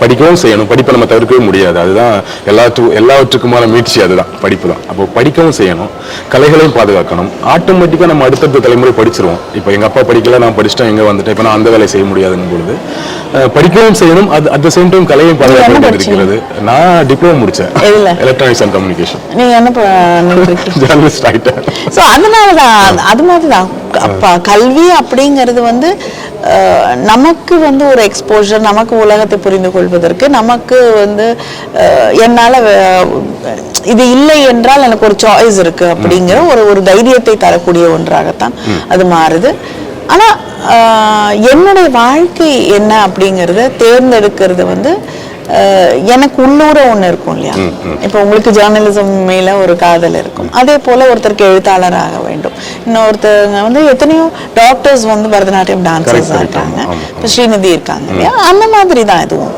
படிக்கவும் செய்யணும், படிப்பை நம்ம தவிர்க்கவே முடியாது. அதுதான் எல்லாவற்றுக்குமான மீட்சி, அதுதான் படிப்பு தான். அப்போ படிக்கவும் செய்யணும், கலைகளையும் பாதுகாக்கணும். ஆட்டோமேட்டிக்காக நம்ம அடுத்தடுத்த தலைமுறை படிச்சிருவோம். இப்போ எங்கள் அப்பா படிக்கல, நான் படிச்சுட்டேன், எங்கே வந்துட்டேன், இப்போ நான் அந்த வேலையை செய்ய முடியாதுன்னு பொழுது படிக்கவும் செய்யணும். அது அட் த சேம் டைம் கலையும் பாதுகாக்க இருக்கிறது. நான் டிப்ளமோ முடித்தேன், எலக்ட்ரானிக்ஸ் அண்ட் கம்யூனிகேஷன். நீங்க என்ன ஜேர்னலிஸ்ட் ஆகிட்டேன். ஸோ அதனாலதான் அது மாதிரிதான் கல்வி அப்படிங்கிறது வந்து நமக்கு வந்து ஒரு எக்ஸ்போஜர், நமக்கு உலகத்தை புரிந்து கொள்வதற்கு, நமக்கு வந்து என்னால இது இல்லை என்றால் எனக்கு ஒரு சாய்ஸ் இருக்கு அப்படிங்கிற ஒரு தைரியத்தை தரக்கூடிய ஒன்றாகத்தான் அது மாறுது. ஆனா என்னுடைய வாழ்க்கை என்ன அப்படிங்கறத தேர்ந்தெடுக்கிறது வந்து எனக்கு உள்ளூர ஒண்ணு இருக்கும் இல்லையா. இப்ப உங்களுக்கு ஜேர்னலிசம் மேல ஒரு காதல் இருக்கும், அதே போல ஒருத்தருக்கு எழுத்தாளராக வேண்டும், இன்னொருத்தவங்க வந்து எத்தனையோ டாக்டர்ஸ் வந்து பரதநாட்டியம் டான்சர்ஸ் இருக்காங்க, இப்ப ஸ்ரீநிதி இருக்காங்க இல்லையா. அந்த மாதிரி தான் இதுவும்.